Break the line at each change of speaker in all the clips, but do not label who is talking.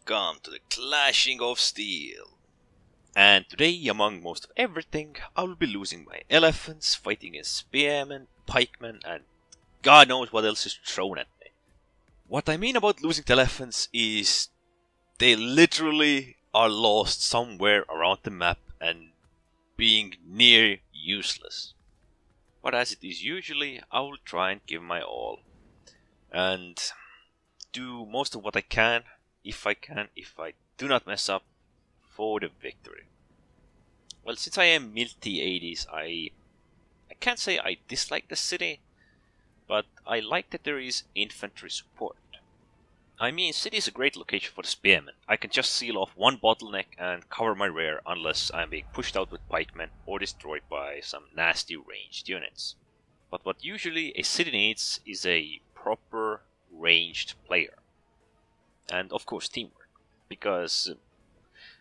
welcome to the clashing of steel. And today, among most of everything, I will be losing my elephants, fighting against spearmen, pikemen, and God knows what else is thrown at me. What I mean about losing the elephants is they literally are lost somewhere around the map and being near useless. But as it is usually, I will try and give my all and do most of what I can, if I do not mess up, for the victory. Well, since I am mid-80s, I can't say I dislike the city, but I like that there is infantry support. I mean, city is a great location for the spearmen. I can just seal off one bottleneck and cover my rear unless I'm being pushed out with pikemen or destroyed by some nasty ranged units. But what usually a city needs is a proper ranged player. And of course teamwork, because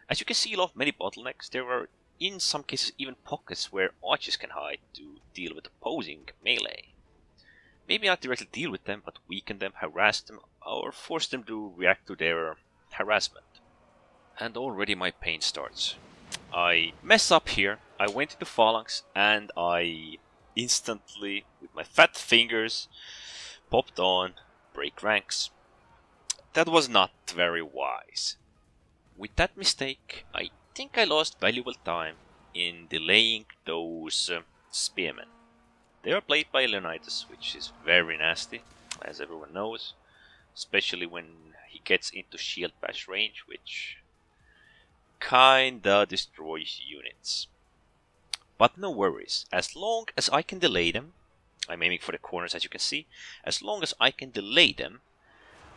as you can seal off many bottlenecks, there are in some cases even pockets where archers can hide to deal with opposing melee. Maybe not directly deal with them, but weaken them, harass them, or force them to react to their harassment. And already my pain starts. I mess up here, I went into phalanx, and I instantly, with my fat fingers, popped on break ranks. That was not very wise. With that mistake, I think I lost valuable time in delaying those spearmen. They are played by Leonidas, which is very nasty, as everyone knows, especially when he gets into shield bash range, which kinda destroys units. But no worries, as long as I can delay them, I'm aiming for the corners as you can see, as long as I can delay them,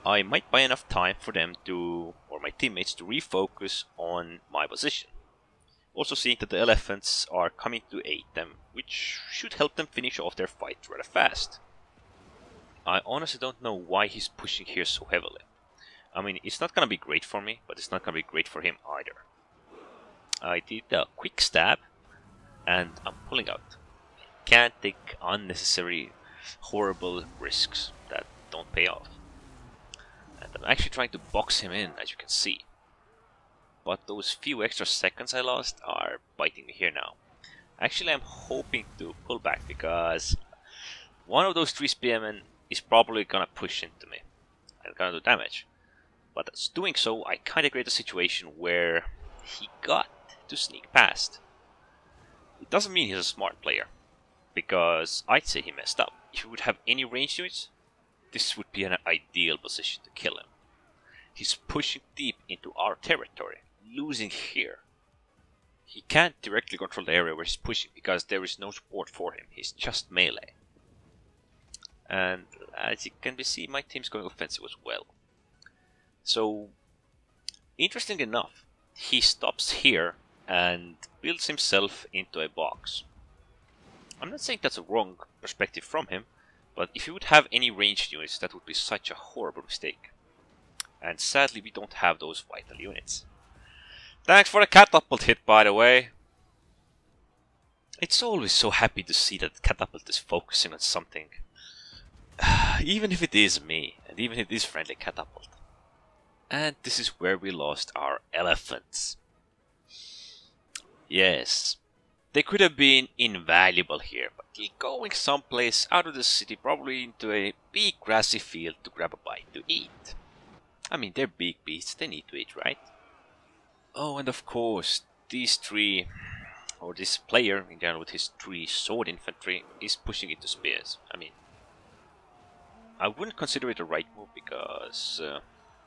I might buy enough time for them to, or my teammates, to refocus on my position. Also seeing that the elephants are coming to aid them, which should help them finish off their fight rather fast. I honestly don't know why he's pushing here so heavily. I mean, it's not gonna be great for me, but it's not gonna be great for him either. I did a quick stab, and I'm pulling out. Can't take unnecessary, horrible risks that don't pay off. And I'm actually trying to box him in, as you can see. But those few extra seconds I lost are biting me here now. Actually, I'm hoping to pull back because one of those 3 spearmen is probably gonna push into me and gonna do damage. But as doing so, I kinda create a situation where he got to sneak past. It doesn't mean he's a smart player, because I'd say he messed up. If he would have any ranged units, this would be an ideal position to kill him. He's pushing deep into our territory, losing here. He can't directly control the area where he's pushing because there is no support for him, he's just melee. And as you can see, my team's going offensive as well. So, interesting enough, he stops here and builds himself into a box. I'm not saying that's a wrong perspective from him, but if he would have any ranged units, that would be such a horrible mistake. And sadly, we don't have those vital units. Thanks for the catapult hit, by the way. It's always so happy to see that catapult is focusing on something. Even if it is me, and even if it is friendly catapult. And this is where we lost our elephants. Yes, they could have been invaluable here, but going someplace out of the city, probably into a big grassy field to grab a bite to eat. I mean, they're big beasts, they need to eat, right? Oh, and of course, these 3, or this player in general with his 3 sword infantry, is pushing into spears. I mean, I wouldn't consider it a right move because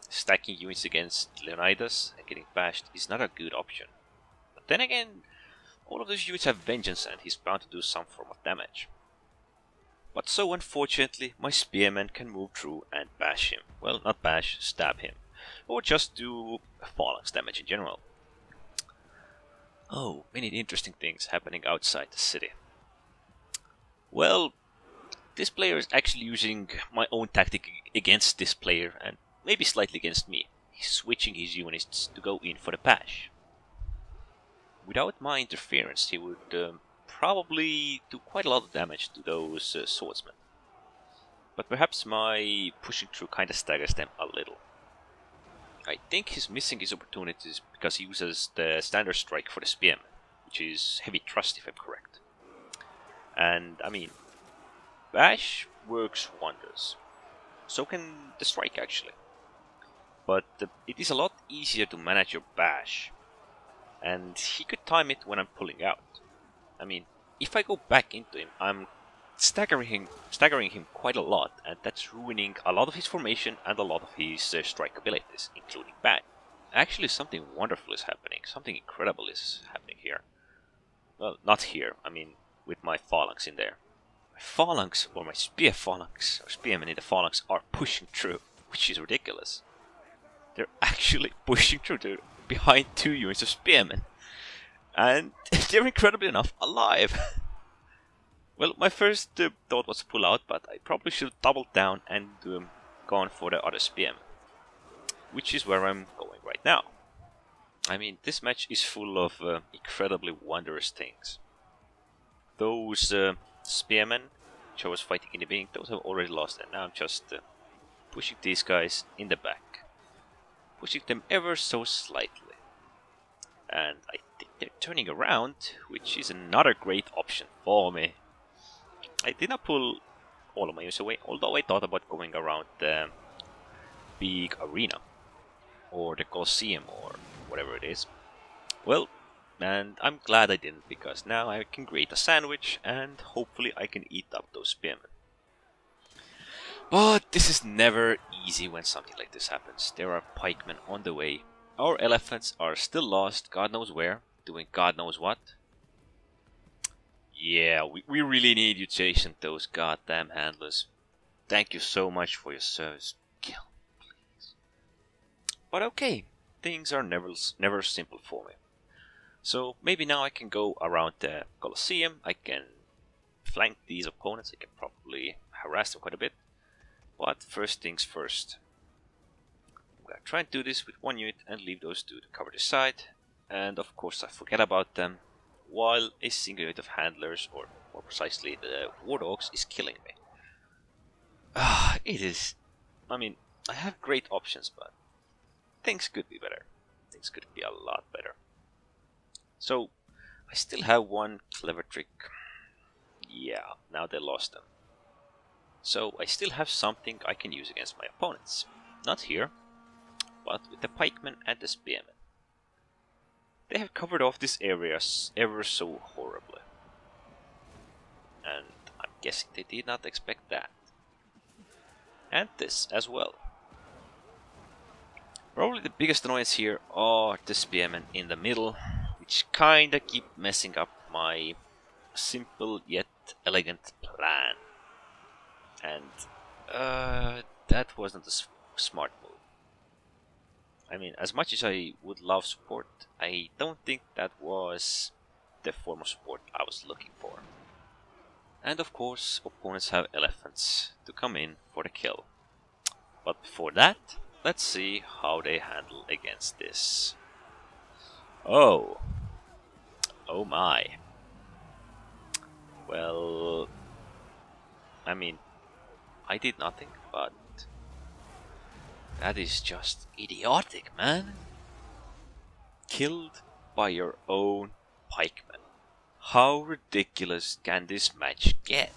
stacking units against Leonidas and getting bashed is not a good option. But then again, all of those units have vengeance and he's bound to do some form of damage. But so unfortunately, my spearmen can move through and bash him. Well, not bash, stab him. Or just do phalanx damage in general. Oh, many interesting things happening outside the city. Well, this player is actually using my own tactic against this player and maybe slightly against me. He's switching his units to go in for the bash. Without my interference, he would probably do quite a lot of damage to those swordsmen. But perhaps my pushing through kinda staggers them a little. I think he's missing his opportunities because he uses the standard strike for the spearmen, which is heavy thrust if I'm correct. And I mean, bash works wonders. So can the strike actually. But it is a lot easier to manage your bash. And he could time it when I'm pulling out. I mean, if I go back into him, I'm staggering him quite a lot, and that's ruining a lot of his formation and a lot of his strike abilities, including bash. Actually, something wonderful is happening. Something incredible is happening here. Well, not here. I mean, with my phalanx in there. My phalanx, or my spear phalanx, or spearmen in the phalanx are pushing through, which is ridiculous. They're actually pushing through. They're behind 2 units of spearmen. And they're incredibly enough alive. Well, my first thought was to pull out, but I probably should have doubled down and gone for the other spearmen. Which is where I'm going right now. I mean, this match is full of incredibly wondrous things. Those spearmen, which I was fighting in the beginning, those have already lost, and now I'm just pushing these guys in the back. Pushing them ever so slightly. And I think they're turning around, which is another great option for me. I did not pull all of my units away, although I thought about going around the big arena. Or the Colosseum, or whatever it is. Well, and I'm glad I didn't, because now I can create a sandwich, and hopefully I can eat up those spearmen. But this is never easy when something like this happens. There are pikemen on the way. Our elephants are still lost, God knows where, doing God knows what. Yeah, we really need you chasing those goddamn handlers. Thank you so much for your service. Kill, please. But okay, things are never simple for me. So maybe now I can go around the Colosseum, I can flank these opponents, I can probably harass them quite a bit. But first things first. I'm gonna try and do this with 1 unit and leave those 2 to cover the side. And of course I forget about them, while a single unit of handlers, or more precisely the war dogs, is killing me. It is... I mean, I have great options, but things could be better. Things could be a lot better. So, I still have one clever trick. Yeah, now they lost them. So, I still have something I can use against my opponents. Not here, but with the pikemen and the spearmen. They have covered off this area ever so horribly. And I'm guessing they did not expect that. And this as well. Probably the biggest annoyance here are the spearmen in the middle, which kinda keep messing up my simple yet elegant plan. And that wasn't a smart move. I mean, as much as I would love support, I don't think that was the form of support I was looking for. And of course, opponents have elephants to come in for the kill. But before that, let's see how they handle against this. Oh. Oh my. Well, I mean, I did nothing, but that is just idiotic, man. Killed by your own pikemen. How ridiculous can this match get?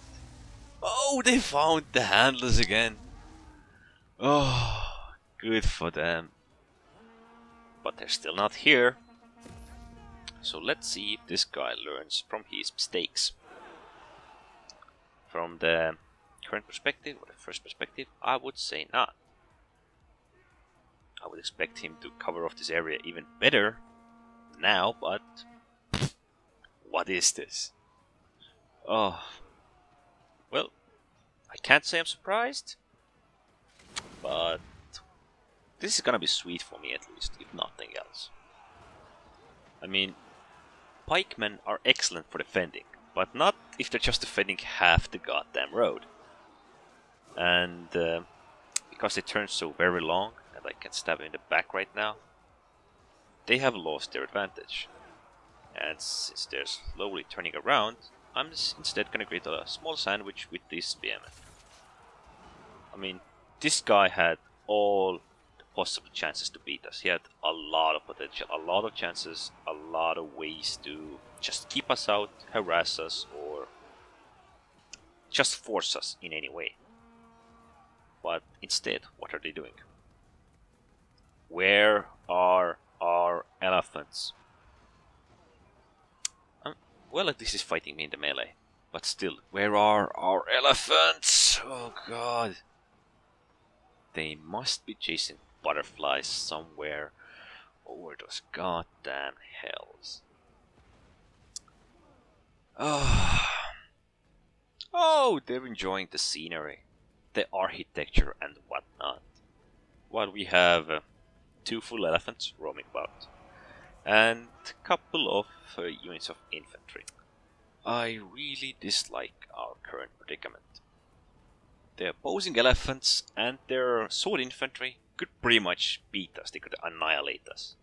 Oh, they found the handlers again. Oh, good for them. But they're still not here. So let's see if this guy learns from his mistakes. From the current perspective, or the first perspective, I would say not. I would expect him to cover off this area even better now, but what is this? Oh, well, I can't say I'm surprised, but this is gonna be sweet for me at least, if nothing else. I mean, pikemen are excellent for defending, but not if they're just defending half the goddamn road. And because they turn so very long, and I can stab him in the back right now, they have lost their advantage. And since they're slowly turning around, I'm instead gonna create a small sandwich with these spearmen. I mean, this guy had all the possible chances to beat us. He had a lot of potential, a lot of chances, a lot of ways to just keep us out, harass us, or just force us in any way. But instead, what are they doing? Where are our elephants? Well, at least he's fighting me in the melee. But still, where are our elephants? Oh god. They must be chasing butterflies somewhere over those goddamn hills. Oh, they're enjoying the scenery, the architecture and whatnot. While we have 2 full elephants roaming about, and a couple of units of infantry. I really dislike our current predicament. The opposing elephants and their sword infantry could pretty much beat us, they could annihilate us.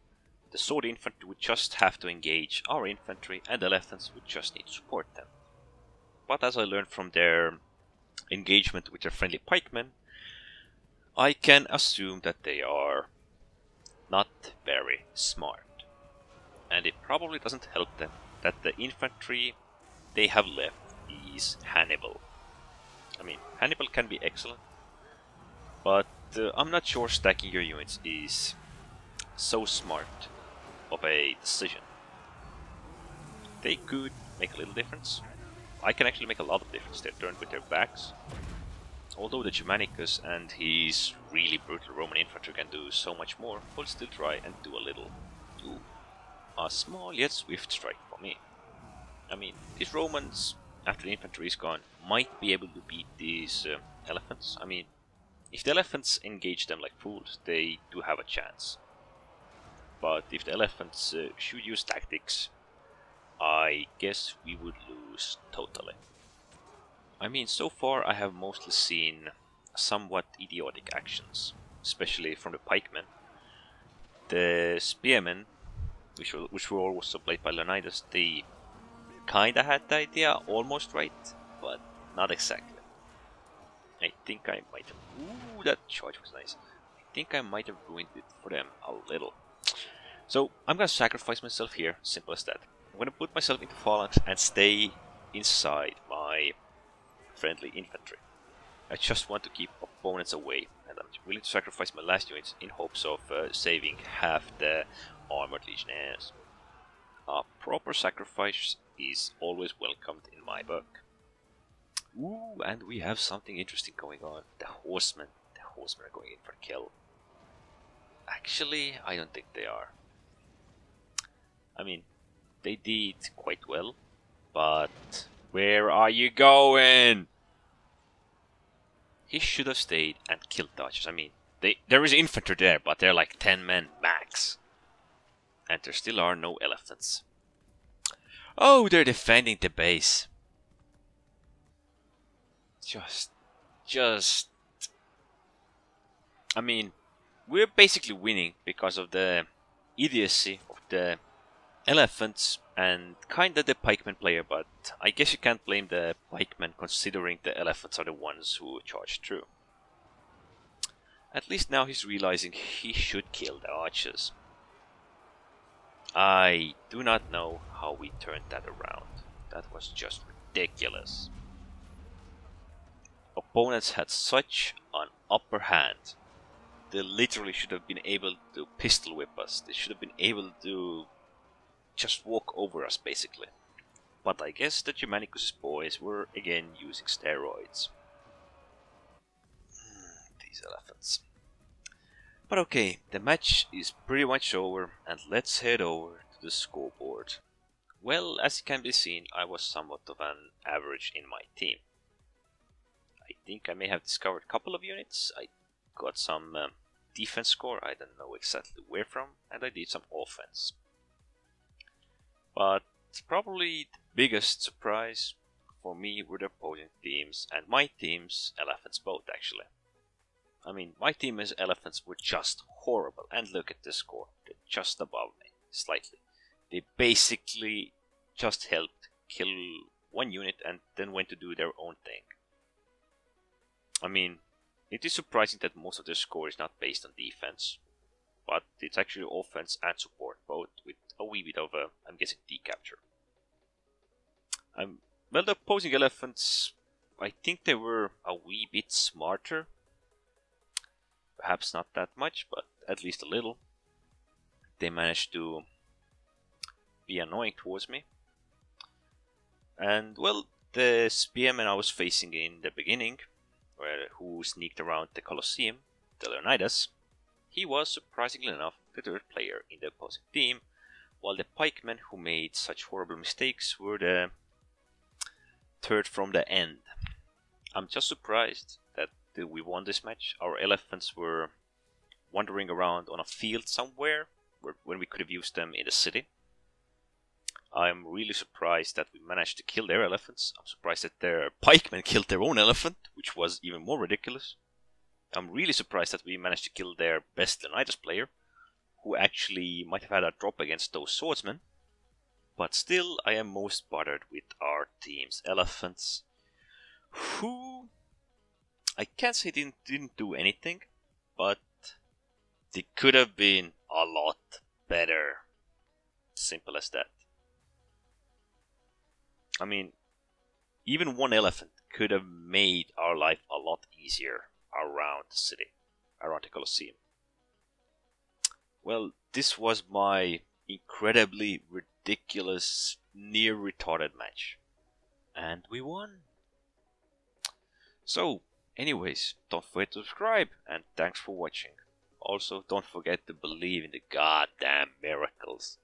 The sword infantry would just have to engage our infantry, and the elephants would just need to support them. But as I learned from their engagement with their friendly pikemen, I can assume that they are not very smart. And it probably doesn't help them that the infantry they have left is Hannibal. I mean, Hannibal can be excellent, but I'm not sure stacking your units is so smart of a decision. They could make a little difference. I can actually make a lot of difference. They're turned with their backs. Although the Germanicus and his really brutal Roman infantry can do so much more, we'll still try and do a little. Ooh, a small yet swift strike for me. I mean, these Romans, after the infantry is gone, might be able to beat these elephants. I mean, if the elephants engage them like fools, they do have a chance. But if the elephants should use tactics, I guess we would lose totally. I mean, so far I have mostly seen somewhat idiotic actions, especially from the pikemen. The spearmen, which were also played by Leonidas, they kinda had the idea almost right, but not exactly. I think I might have... Ooh, that charge was nice. I think I might have ruined it for them a little. So, I'm gonna sacrifice myself here, simple as that. I'm gonna put myself into phalanx and stay inside my friendly infantry. I just want to keep opponents away, and I'm willing to sacrifice my last units in hopes of saving half the armored legionnaires. A proper sacrifice is always welcomed in my book. Ooh, and we have something interesting going on. The horsemen. The horsemen are going in for kill. Actually, I don't think they are. I mean, they did quite well, but where are you going? He should have stayed and killed the archers. I mean, there is infantry there, but they're like 10 men max. And there still are no elephants. Oh, they're defending the base. Just... I mean, we're basically winning because of the idiocy of the elephants and kinda the pikemen player, but I guess you can't blame the pikemen considering the elephants are the ones who charged through. At least now he's realizing he should kill the archers. I do not know how we turned that around. That was just ridiculous. Opponents had such an upper hand. They literally should have been able to pistol whip us. They should have been able to just walk over us, basically. But I guess the Germanicus boys were again using steroids. These elephants. But okay, the match is pretty much over, and let's head over to the scoreboard. Well, as it can be seen, I was somewhat of an average in my team. I think I may have discovered a couple of units. I got some defense score, I don't know exactly where from, and I did some offense. But probably the biggest surprise for me were the opposing teams, and my team's elephants both actually. I mean, my team's elephants were just horrible, and look at the score, they're just above me, slightly. They basically just helped kill one unit and then went to do their own thing. I mean, It is surprising that most of their score is not based on defense, but it's actually offense and support, both with a wee bit of a, I'm guessing, decapture. Well, the opposing elephants, I think they were a wee bit smarter. Perhaps not that much, but at least a little. They managed to be annoying towards me. And, well, the spearmen I was facing in the beginning, who sneaked around the Colosseum, the Leonidas, he was, surprisingly enough, the third player in the opposing team, while the pikemen who made such horrible mistakes were the third from the end. I'm just surprised that we won this match. Our elephants were wandering around on a field somewhere when we could have used them in the city. I'm really surprised that we managed to kill their elephants. I'm surprised that their pikemen killed their own elephant, which was even more ridiculous. I'm really surprised that we managed to kill their best Leonidas player, who actually might have had a drop against those swordsmen. But still, I am most bothered with our team's elephants, who I can't say didn't do anything, but they could have been a lot better. Simple as that. I mean, even one elephant could have made our life a lot easier around the city, around the Colosseum. Well, this was my incredibly ridiculous, near retarded match. And we won. So, anyways, don't forget to subscribe, and thanks for watching. Also, don't forget to believe in the goddamn miracles.